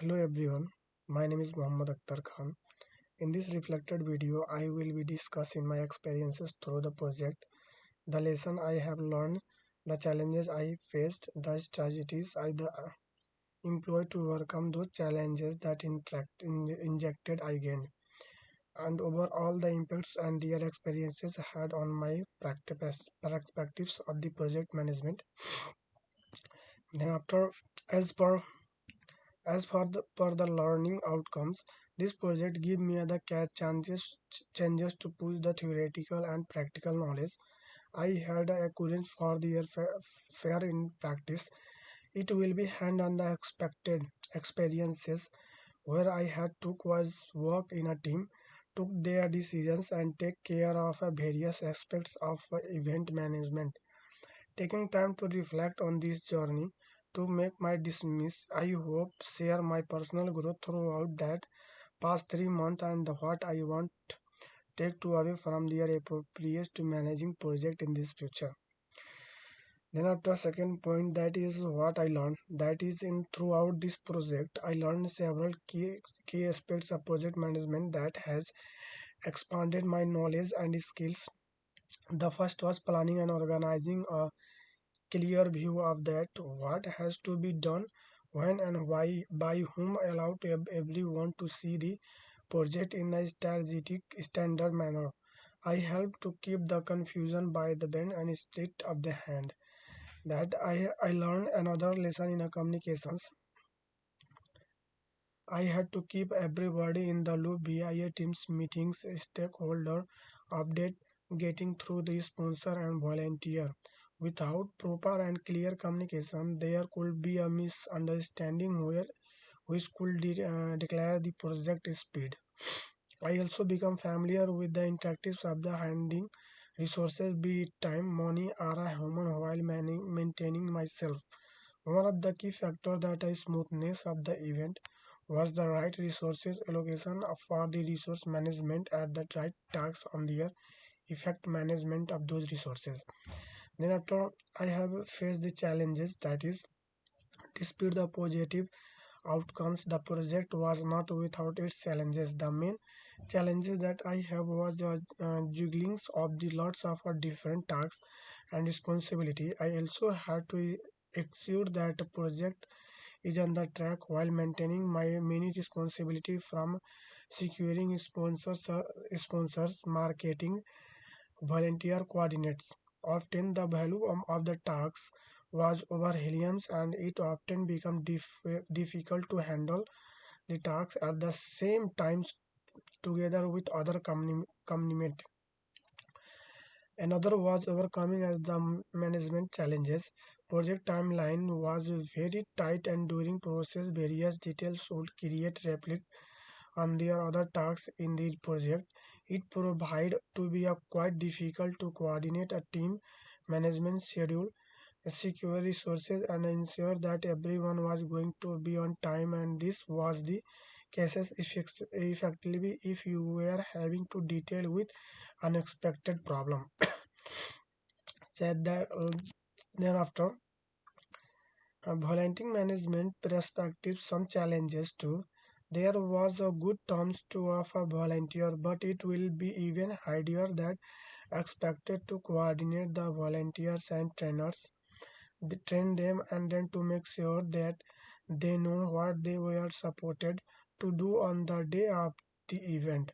Hello everyone, my name is Muhammad Akhtar Khan. In this reflected video, I will be discussing my experiences through the project, the lesson I have learned, the challenges I faced, the strategies I employed to overcome those challenges that injected I gained, and overall the impacts and real experiences had on my perspectives of the project management. Then after, as per per the learning outcomes, this project give me the chances to push the theoretical and practical knowledge I had accrued for the year fair in practice. It will be hand on the expected experiences where I had to was work in a team, took their decisions and take care of various aspects of event management. Taking time to reflect on this journey to make my dismiss, I hope share my personal growth throughout that past 3 months and what I want take to away from their appropriate to managing project in this future. Then after second point, that is what I learned. That is in throughout this project, I learned several key aspects of project management that has expanded my knowledge and skills. The first was planning and organizing a clear view of that what has to be done when and why by whom allowed everyone to see the project in a strategic standard manner. I help to keep the confusion by the bend and straight of the hand. That I learned another lesson in a communications. I had to keep everybody in the loop via Teams meetings, stakeholder update, getting through the sponsor and volunteer. Without proper and clear communication, there could be a misunderstanding where which could declare the project speed. I also become familiar with the interactives of the handling resources, be it time, money, or a human while maintaining myself. One of the key factors that is smoothness of the event was the right resources allocation for the resource management at the right tasks on the effect management of those resources. Then after I have faced the challenges that is despite the positive outcomes, the project was not without its challenges. The main challenges that I have was juggling of the lots of different tasks and responsibility. I also had to ensure that the project is on the track while maintaining my many responsibility from securing sponsors, marketing, volunteer coordinates. Often the value of the tasks was overwhelming and it often became difficult to handle the tasks at the same time together with other commitment. Another was overcoming as the management challenges. Project timeline was very tight and during process various details would create replicate on their other tasks in the project. It proved to be a quite difficult to coordinate a team management schedule, secure resources and ensure that everyone was going to be on time, and this was the cases effectively if you were having to deal with unexpected problem. Said that then after volunteering management perspective some challenges too. There was a good terms to of a volunteer, but it will be even harder that expected to coordinate the volunteers and trainers, train them and then to make sure that they know what they were supported to do on the day of the event.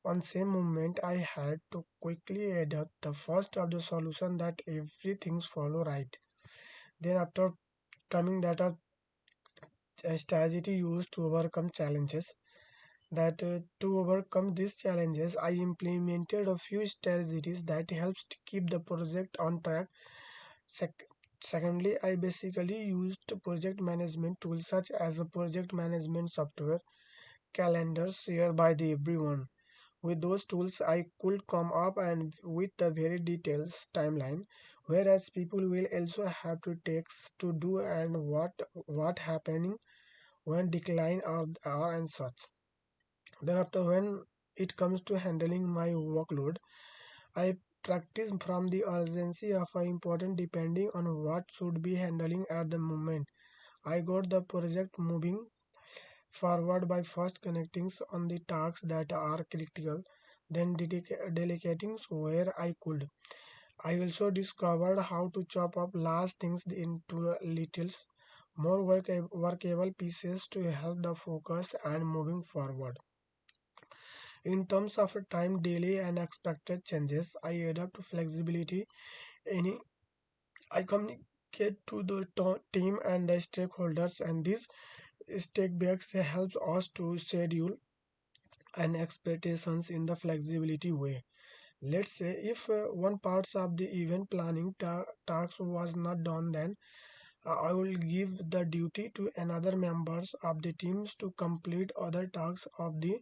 On same moment, I had to quickly adopt the first of the solution that everything's follow right. Then after coming that a strategy used to overcome challenges. That to overcome these challenges, I implemented a few strategies that helps to keep the project on track. Sec- Secondly, I basically used project management tools such as a project management software, calendars shared by the everyone. With those tools, I could come up and with the very details timeline, whereas people will also have to takes to do and what happening when decline are and such. Then after when it comes to handling my workload, I practice from the urgency of a important depending on what should be handling at the moment. I got the project moving forward by first connecting on the tasks that are critical, then delegating where I could. I also discovered how to chop up large things into little, more workable pieces to help the focus and moving forward. In terms of time delay and expected changes, I adapt to flexibility. Any I communicate to the team and the stakeholders, and this stakeback helps us to schedule and expectations in the flexibility way. Let's say if one parts of the event planning task was not done, then I will give the duty to another members of the teams to complete other tasks of the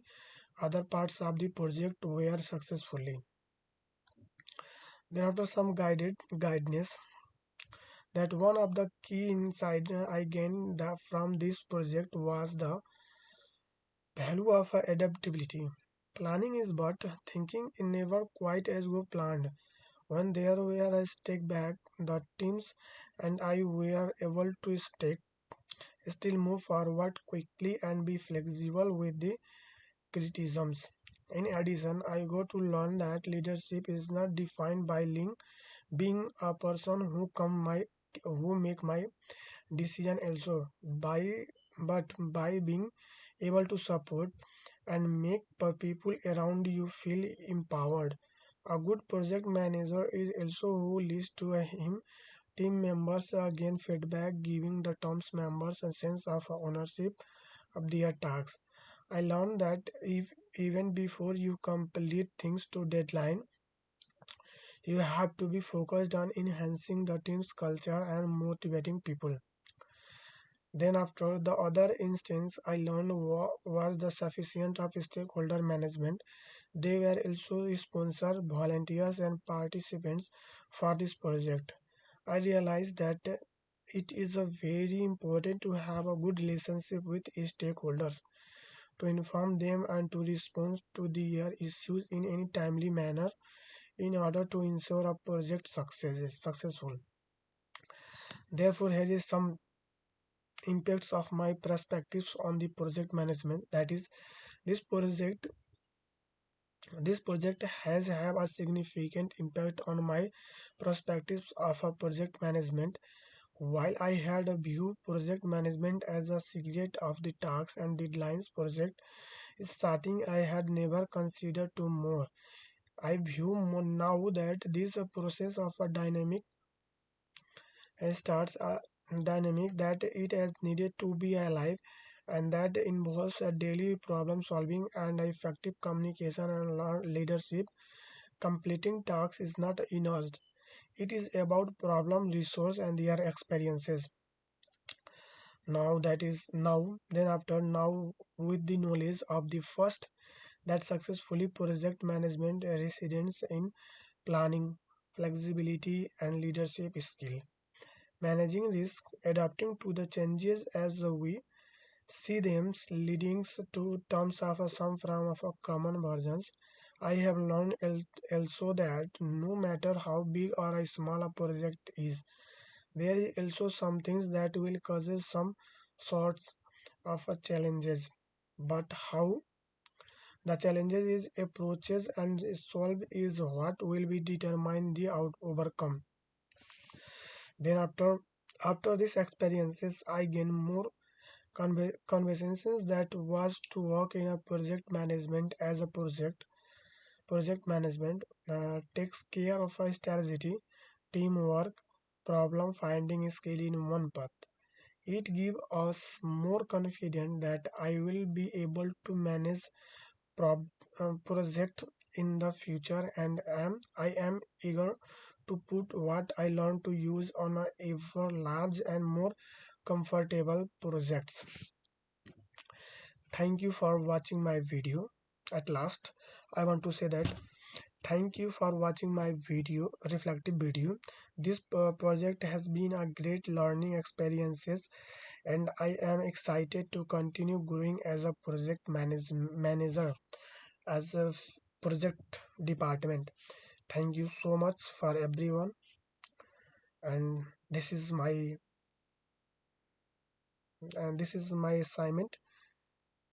other parts of the project were successfully. Then after some guidance, that one of the key insight I gained from this project was the value of adaptability. Planning is but thinking is never quite as we planned. When there were a step back, the teams and I were able to still move forward quickly and be flexible with the criticisms. In addition, I got to learn that leadership is not defined by being a person who make my decision also but by being able to support and make people around you feel empowered. A good project manager is also who leads to him team members gain feedback, giving the team members a sense of ownership of their tasks. I learned that if even before you complete things to deadline, you have to be focused on enhancing the team's culture and motivating people. Then after the other instance I learned was the sufficient of stakeholder management. They were also sponsors, volunteers and participants for this project. I realized that it is a very important to have a good relationship with stakeholders, to inform them and to respond to their issues in any timely manner in order to ensure a project success is successful. Therefore, here is some impacts of my perspectives on the project management. That is, this project this project has have a significant impact on my perspectives of a project management. While I had a view project management as a secret of the tasks and deadlines project starting, I had never considered to more. I view more now that this process of a dynamic starts a dynamic that it has needed to be alive, and that involves a daily problem solving and effective communication and leadership. Completing tasks is not inert. It is about problem, resource, and their experiences. Now that is now, then after now, with the knowledge of the first that successfully project management residents in planning, flexibility, and leadership skill. Managing risk, adapting to the changes as we see them, leading to terms of some form of a common versions. I have learned also that no matter how big or a small a project is, there is also some things that will cause some sorts of challenges. But how the challenges is approaches and solve is what will be determine the overcome. Then after these experiences, I gain more conversations that was to work in a project management as a project management takes care of a strategy, teamwork, problem finding skill in one path. It gives us more confidence that I will be able to manage prob- project in the future, and I am eager to put what I learned to use on a ever large and more comfortable projects. Thank you for watching my video. At last, I want to say that thank you for watching my reflective video. This project has been a great learning experiences, and I am excited to continue growing as a manager as a project department. Thank you so much for everyone, and this is my assignment.